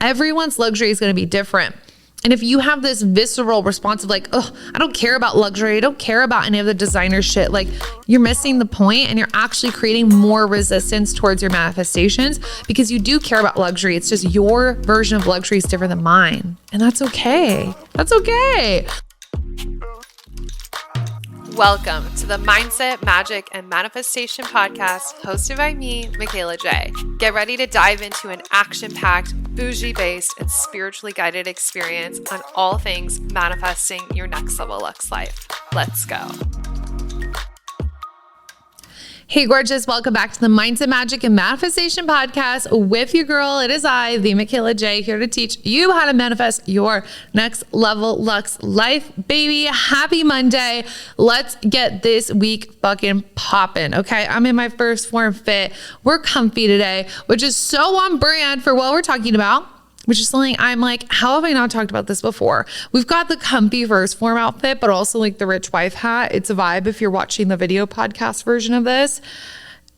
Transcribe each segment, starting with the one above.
everyone's luxury is going to be different. And if you have this visceral response of like, oh, I don't care about luxury, I don't care about any of the designer shit, like you're missing the point and you're actually creating more resistance towards your manifestations because you do care about luxury. It's just your version of luxury is different than mine. And that's okay. That's okay. Welcome to the Mindset, Magic, and Manifestation podcast hosted by me, Michaela J. Get ready to dive into an action-packed, bougie-based, and spiritually guided experience on all things manifesting your next level Lux life. Let's go. Hey, gorgeous. Welcome back to the Mindset, Magic, and Manifestation podcast with your girl. It is I, the Michaela J, here to teach you how to manifest your next level Lux life, baby. Happy Monday. Let's get this week fucking popping, okay? I'm in my first form fit. We're comfy today, which is so on brand for what we're talking about, which is something I'm like, how have I not talked about this before? We've got the comfy first form outfit, but also like the rich wife hat. It's a vibe if you're watching the video podcast version of this.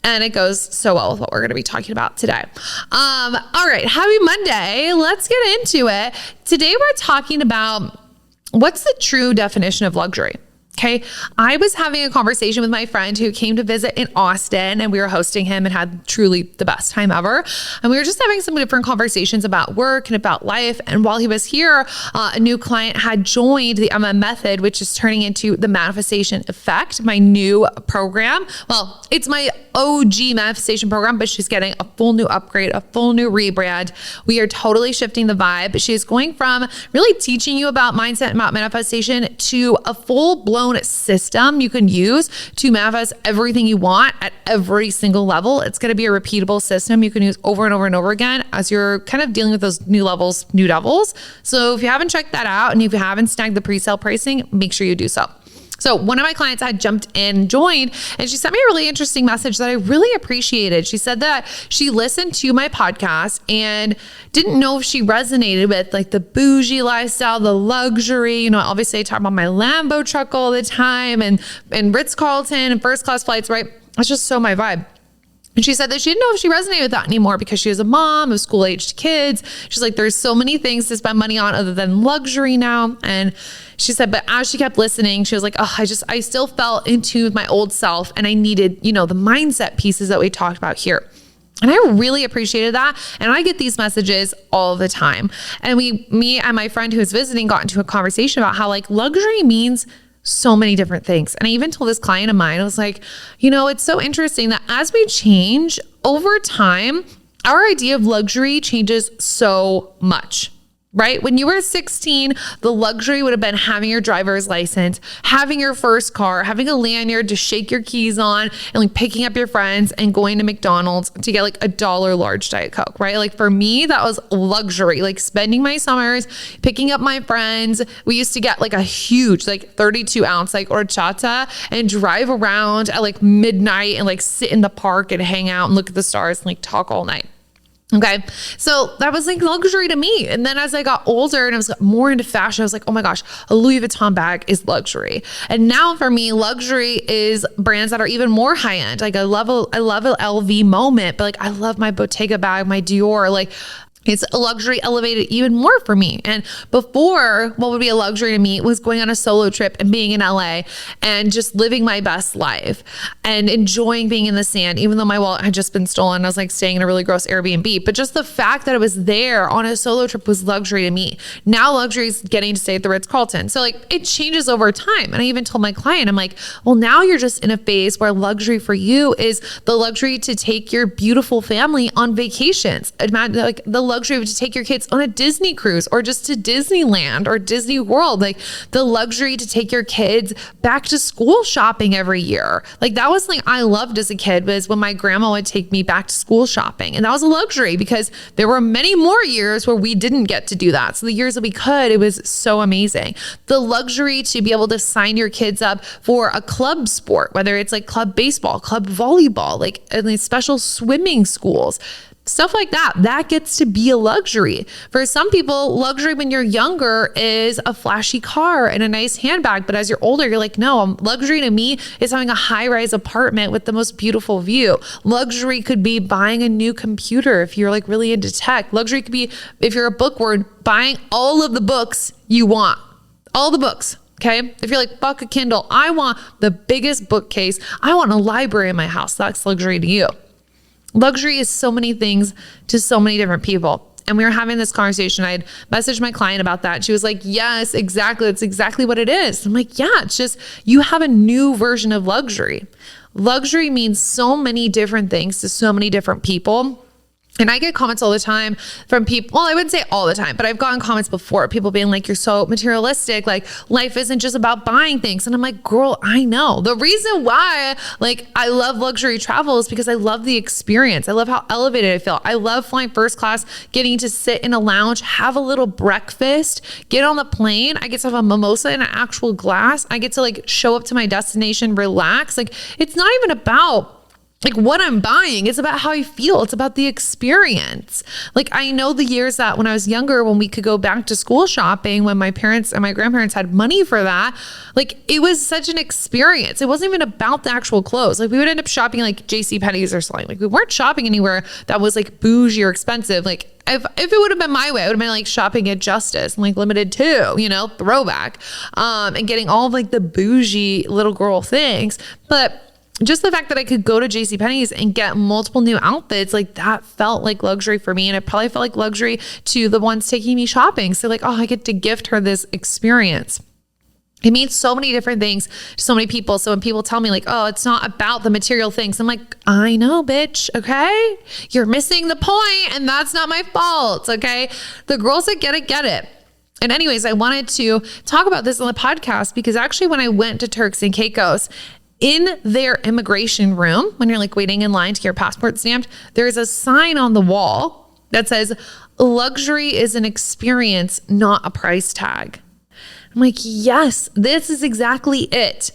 And it goes so well with what we're going to be talking about today. All right, happy Monday. Let's get into it. Today we're talking about what's the true definition of luxury. Okay. I was having a conversation with my friend who came to visit in Austin, and we were hosting him and had truly the best time ever. And we were just having some different conversations about work and about life. And while he was here, a new client had joined the method, which is turning into the Manifestation Effect, my new program. Well, it's my OG manifestation program, but she's getting a full new upgrade, a full new rebrand. We are totally shifting the vibe. She's going from really teaching you about mindset and about manifestation to a full-blown system you can use to manifest everything you want at every single level. It's going to be a repeatable system you can use over and over and over again as you're kind of dealing with those new levels, new devils. So if you haven't checked that out and if you haven't snagged the pre-sale pricing, make sure you do so. So one of my clients had jumped in and joined, and she sent me a really interesting message that I really appreciated. She said that she listened to my podcast and didn't know if she resonated with like the bougie lifestyle, the luxury. You know, obviously I talk about my Lambo truck all the time and Ritz-Carlton and first class flights, right? That's just so my vibe. And she said that she didn't know if she resonated with that anymore because she was a mom of school-aged kids. She's like, there's so many things to spend money on other than luxury now. And she said, but as she kept listening, she was like, oh, I still felt in tune with my old self. And I needed, you know, the mindset pieces that we talked about here. And I really appreciated that. And I get these messages all the time. And me and my friend who was visiting got into a conversation about how like luxury means so many different things. And I even told this client of mine, I was like, you know, it's so interesting that as we change over time, our idea of luxury changes so much. Right? When you were 16, the luxury would have been having your driver's license, having your first car, having a lanyard to shake your keys on, and like picking up your friends and going to McDonald's to get like $1 large Diet Coke, right? Like for me, that was luxury, like spending my summers, picking up my friends. We used to get like a huge, like 32 ounce, like horchata and drive around at like midnight and like sit in the park and hang out and look at the stars and like talk all night. Okay. So that was like luxury to me. And then as I got older and I was more into fashion, I was like, oh my gosh, a Louis Vuitton bag is luxury. And now for me, luxury is brands that are even more high end. Like I love a LV moment, but like I love my Bottega bag, my Dior, like it's a luxury elevated even more for me. And before, what would be a luxury to me was going on a solo trip and being in LA and just living my best life and enjoying being in the sand, even though my wallet had just been stolen. I was like staying in a really gross Airbnb, but just the fact that it was there on a solo trip was luxury to me. Now luxury is getting to stay at the Ritz-Carlton. So like it changes over time. And I even told my client, I'm like, well, now you're just in a phase where luxury for you is the luxury to take your beautiful family on vacations. Imagine like the luxury to take your kids on a Disney cruise or just to Disneyland or Disney World, like the luxury to take your kids back to school shopping every year. Like that was something I loved as a kid, was when my grandma would take me back to school shopping. And that was a luxury because there were many more years where we didn't get to do that. So the years that we could, it was so amazing. The luxury to be able to sign your kids up for a club sport, whether it's like club baseball, club volleyball, like special swimming schools. Stuff like that. That gets to be a luxury. For some people, luxury when you're younger is a flashy car and a nice handbag. But as you're older, you're like, no, luxury to me is having a high-rise apartment with the most beautiful view. Luxury could be buying a new computer if you're like really into tech. Luxury could be, if you're a bookworm, buying all of the books you want. All the books. Okay. If you're like, fuck a Kindle, I want the biggest bookcase. I want a library in my house. That's luxury to you. Luxury is so many things to so many different people. And we were having this conversation. I had messaged my client about that. She was like, yes, exactly. That's exactly what it is. I'm like, yeah, it's just, you have a new version of luxury. Luxury means so many different things to so many different people. And I get comments all the time from people, well, I wouldn't say all the time, but I've gotten comments before, people being like, you're so materialistic, like life isn't just about buying things. And I'm like, girl, I know. The reason why like I love luxury travel is because I love the experience. I love how elevated I feel. I love flying first class, getting to sit in a lounge, have a little breakfast, get on the plane. I get to have a mimosa in an actual glass. I get to like show up to my destination, relax. Like it's not even about like what I'm buying. It's about how I feel. It's about the experience. Like I know the years that when I was younger, when we could go back to school shopping, when my parents and my grandparents had money for that, like it was such an experience. It wasn't even about the actual clothes. Like we would end up shopping like JCPenney's or something. Like we weren't shopping anywhere that was like bougie or expensive. Like if it would have been my way, I would have been like shopping at Justice and like Limited Too, you know, throwback, and getting all of like the bougie little girl things. But just the fact that I could go to JCPenney's and get multiple new outfits, like that felt like luxury for me. And it probably felt like luxury to the ones taking me shopping. So like, oh, I get to gift her this experience. It means so many different things to so many people. So when people tell me like, oh, it's not about the material things, I'm like, I know, bitch. Okay. You're missing the point and that's not my fault. Okay. The girls that get it. And anyways, I wanted to talk about this on the podcast because actually when I went to Turks and Caicos, in their immigration room, when you're like waiting in line to get your passport stamped, there's a sign on the wall that says, luxury is an experience, not a price tag. I'm like, yes, this is exactly it.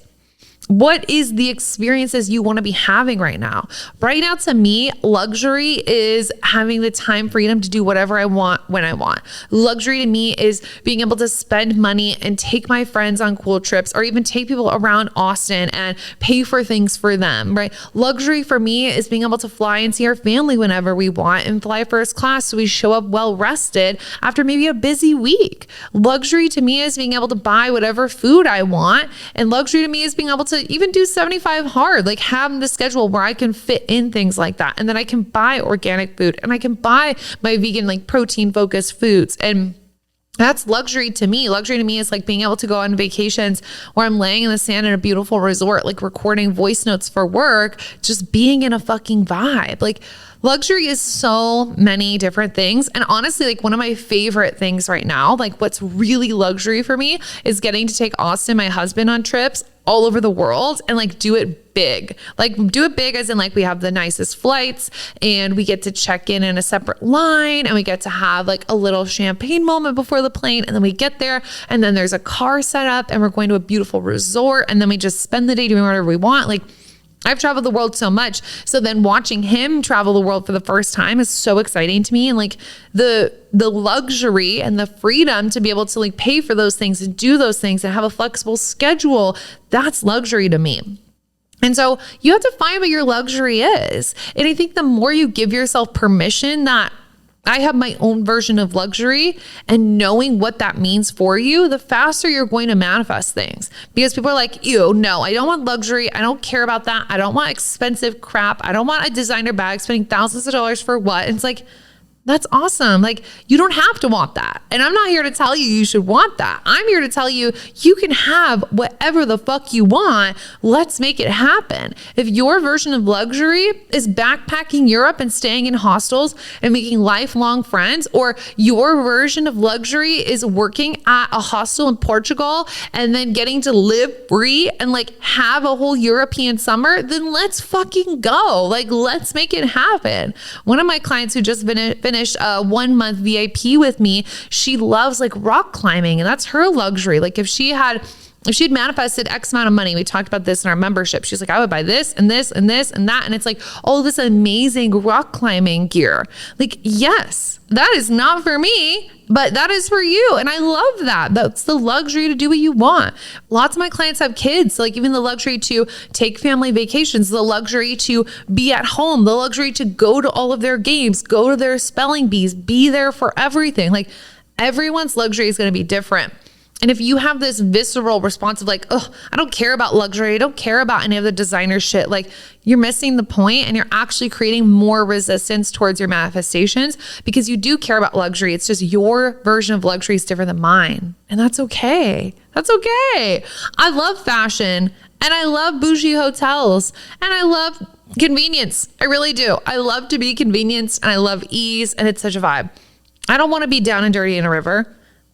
What is the experiences you want to be having right now? Right now, to me, luxury is having the time freedom to do whatever I want when I want. Luxury to me is being able to spend money and take my friends on cool trips or even take people around Austin and pay for things for them, right? Luxury for me is being able to fly and see our family whenever we want and fly first class so we show up well rested after maybe a busy week. Luxury to me is being able to buy whatever food I want. And luxury to me is being able to even do 75 hard, like have the schedule where I can fit in things like that. And then I can buy organic food and I can buy my vegan, like protein focused foods. And that's luxury to me. Luxury to me is like being able to go on vacations where I'm laying in the sand in a beautiful resort, like recording voice notes for work, just being in a fucking vibe. Like luxury is so many different things. And honestly, like one of my favorite things right now, like what's really luxury for me is getting to take Austin, my husband, on trips all over the world and like do it big. Like do it big as in like we have the nicest flights and we get to check in a separate line and we get to have like a little champagne moment before the plane. And then we get there and then there's a car set up and we're going to a beautiful resort. And then we just spend the day doing whatever we want. Like I've traveled the world so much. So then watching him travel the world for the first time is so exciting to me. And like the luxury and the freedom to be able to like pay for those things and do those things and have a flexible schedule, that's luxury to me. And so you have to find what your luxury is. And I think the more you give yourself permission that I have my own version of luxury and knowing what that means for you, the faster you're going to manifest things. Because people are like, ew, no, I don't want luxury. I don't care about that. I don't want expensive crap. I don't want a designer bag spending thousands of dollars for what? And it's like, that's awesome. Like you don't have to want that. And I'm not here to tell you should want that. I'm here to tell you, you can have whatever the fuck you want. Let's make it happen. If your version of luxury is backpacking Europe and staying in hostels and making lifelong friends, or your version of luxury is working at a hostel in Portugal and then getting to live free and like have a whole European summer, then let's fucking go. Like, let's make it happen. One of my clients who just finished a 1 month VIP with me, she loves like rock climbing and that's her luxury. Like if she had if she'd manifested X amount of money, we talked about this in our membership. She's like, I would buy this and this and this and that. And it's like, oh, this amazing rock climbing gear. Like, yes, that is not for me, but that is for you. And I love that. That's the luxury to do what you want. Lots of my clients have kids. So like even the luxury to take family vacations, the luxury to be at home, the luxury to go to all of their games, go to their spelling bees, be there for everything. Like everyone's luxury is going to be different. And if you have this visceral response of like, oh, I don't care about luxury, I don't care about any of the designer shit, like you're missing the point and you're actually creating more resistance towards your manifestations because you do care about luxury. It's just your version of luxury is different than mine. And that's okay. That's okay. I love fashion and I love bougie hotels and I love convenience. I really do. I love to be convenienced and I love ease and it's such a vibe. I don't want to be down and dirty in a river.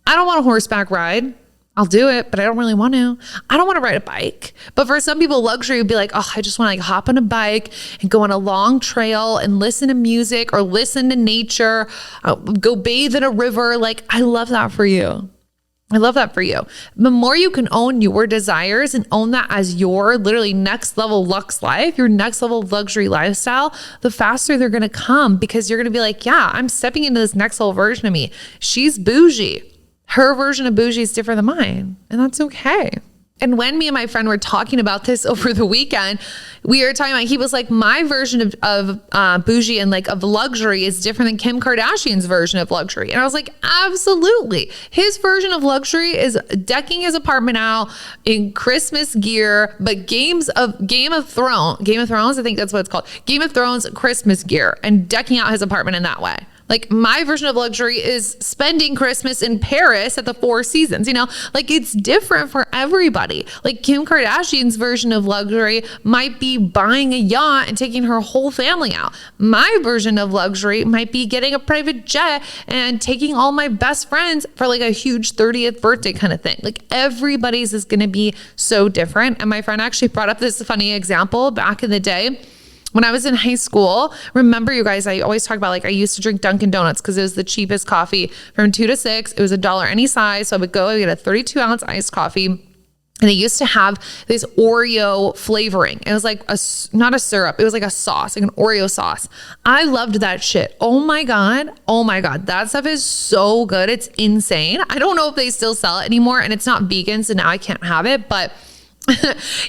I don't want a horseback ride. I'll do it, but I don't really want to. I don't want to ride a bike. But for some people, luxury would be like, oh, I just want to like hop on a bike and go on a long trail and listen to music or listen to nature, go bathe in a river. Like, I love that for you. I love that for you. The more you can own your desires and own that as your literally next level luxe life, your next level luxury lifestyle, the faster they're going to come because you're going to be like, yeah, I'm stepping into this next level version of me. She's bougie. Her version of bougie is different than mine, and that's okay. And when me and my friend were talking about this over the weekend, we were talking about, he was like, my version of bougie and like of luxury is different than Kim Kardashian's version of luxury. And I was like, absolutely. His version of luxury is decking his apartment out in Christmas gear, but Game of Thrones, I think that's what it's called. Game of Thrones Christmas gear and decking out his apartment in that way. Like my version of luxury is spending Christmas in Paris at the Four Seasons, you know, like it's different for everybody. Like Kim Kardashian's version of luxury might be buying a yacht and taking her whole family out. My version of luxury might be getting a private jet and taking all my best friends for like a huge 30th birthday kind of thing. Like everybody's is going to be so different. And my friend actually brought up this funny example back in the day. When I was in high school, remember you guys, I always talk about like I used to drink Dunkin' Donuts because it was the cheapest coffee from 2 to 6. It was $1 any size. So I would go and get a 32 ounce iced coffee. And they used to have this Oreo flavoring. It was like not a syrup. It was like a sauce, like an Oreo sauce. I loved that shit. Oh my God. That stuff is so good. It's insane. I don't know if they still sell it anymore and it's not vegan. So now I can't have it, but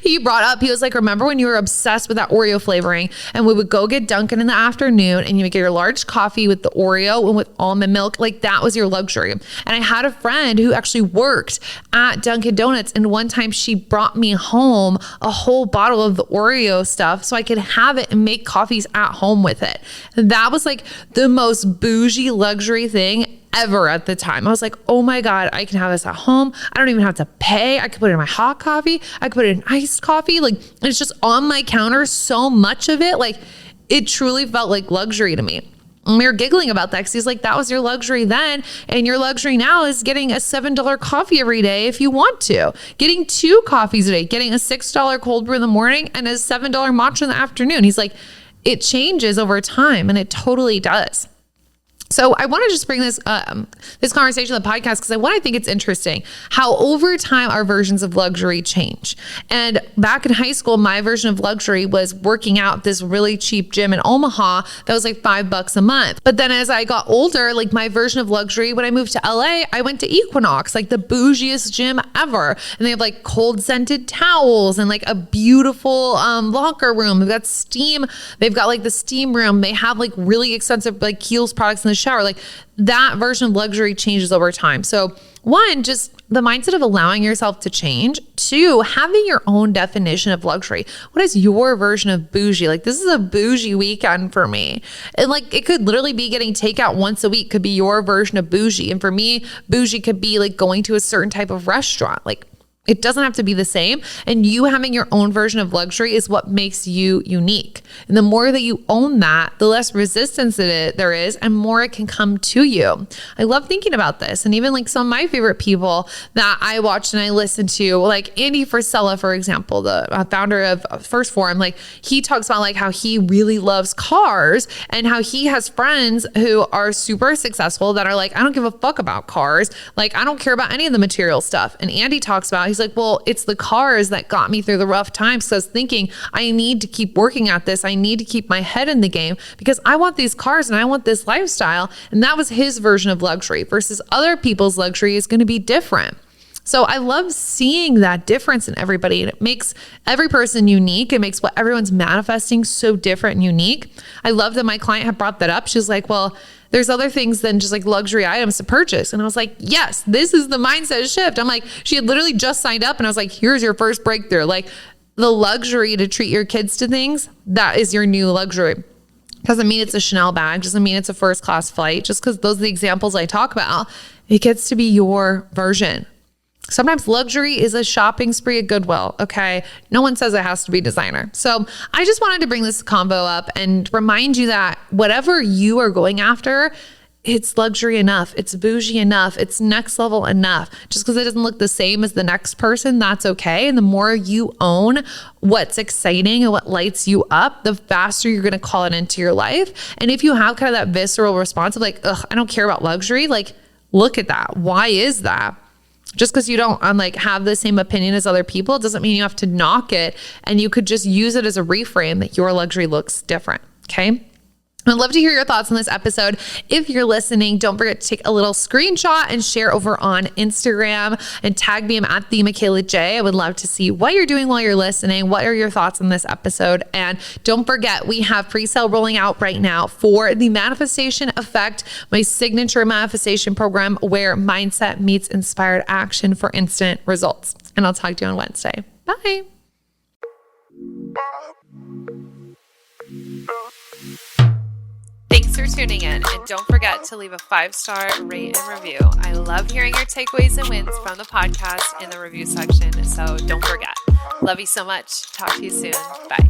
he brought up, he was like, remember when you were obsessed with that Oreo flavoring and we would go get Dunkin' in the afternoon and you would get your large coffee with the Oreo and with almond milk. Like that was your luxury. And I had a friend who actually worked at Dunkin' Donuts. And one time she brought me home a whole bottle of the Oreo stuff so I could have it and make coffees at home with it. And that was like the most bougie luxury thing ever at the time. I was like, oh my God, I can have this at home. I don't even have to pay. I could put it in my hot coffee. I could put it in iced coffee. Like it's just on my counter. So much of it, like it truly felt like luxury to me. And we were giggling about that because he's like, that was your luxury then. And your luxury now is getting a $7 coffee every day if you want to. Getting 2 coffees a day, getting a $6 cold brew in the morning and a $7 matcha in the afternoon. He's like, it changes over time and it totally does. So I want to just bring this conversation to the podcast because I think it's interesting how over time our versions of luxury change. And back in high school, my version of luxury was working out at this really cheap gym in Omaha that was like $5 a month. But then as I got older, like my version of luxury, when I moved to LA, I went to Equinox, like the bougiest gym ever. And they have like cold scented towels and like a beautiful locker room. They've got steam. They've got like the steam room. They have like really expensive like Kiehl's products in the shower. Like that version of luxury changes over time. So 1, just the mindset of allowing yourself to change. 2, having your own definition of luxury. What is your version of bougie? Like this is a bougie weekend for me. And like it could literally be getting takeout once a week could be your version of bougie. And for me, bougie could be like going to a certain type of restaurant. Like it doesn't have to be the same. And you having your own version of luxury is what makes you unique. And the more that you own that, the less resistance there is and more it can come to you. I love thinking about this. And even like some of my favorite people that I watched and I listened to, like Andy Frisella, for example, the founder of 1st Phorm, like he talks about like how he really loves cars and how he has friends who are super successful that are like, I don't give a fuck about cars. Like I don't care about any of the material stuff. And Andy talks about, He's like, well, it's the cars that got me through the rough times. So I was thinking, I need to keep working at this. I need to keep my head in the game because I want these cars and I want this lifestyle. And that was his version of luxury versus other people's luxury is going to be different. So I love seeing that difference in everybody, and it makes every person unique. It makes what everyone's manifesting so different and unique. I love that my client had brought that up. She's like, well, there's other things than just like luxury items to purchase. And I was like, yes, this is the mindset shift. I'm like, she had literally just signed up and I was like, here's your first breakthrough. Like the luxury to treat your kids to things, that is your new luxury. Doesn't mean it's a Chanel bag. Doesn't mean it's a first class flight. Just because those are the examples I talk about, it gets to be your version. Sometimes luxury is a shopping spree at Goodwill, okay? No one says it has to be designer. So I just wanted to bring this combo up and remind you that whatever you are going after, it's luxury enough, it's bougie enough, it's next level enough. Just because it doesn't look the same as the next person, that's okay. And the more you own what's exciting and what lights you up, the faster you're gonna call it into your life. And if you have kind of that visceral response of like, ugh, I don't care about luxury, like look at that. Why is that? Just because you don't have the same opinion as other people doesn't mean you have to knock it, and you could just use it as a reframe that your luxury looks different. Okay. I'd love to hear your thoughts on this episode. If you're listening, don't forget to take a little screenshot and share over on Instagram and tag me. I'm at the Michaela J. I would love to see what you're doing while you're listening. What are your thoughts on this episode? And don't forget, we have pre-sale rolling out right now for the Manifestation Effect, my signature manifestation program where mindset meets inspired action for instant results. And I'll talk to you on Wednesday. Bye. Thanks for tuning in, and don't forget to leave a 5-star rate and review. I love hearing your takeaways and wins from the podcast in the review section, so don't forget. Love you so much. Talk to you soon. Bye.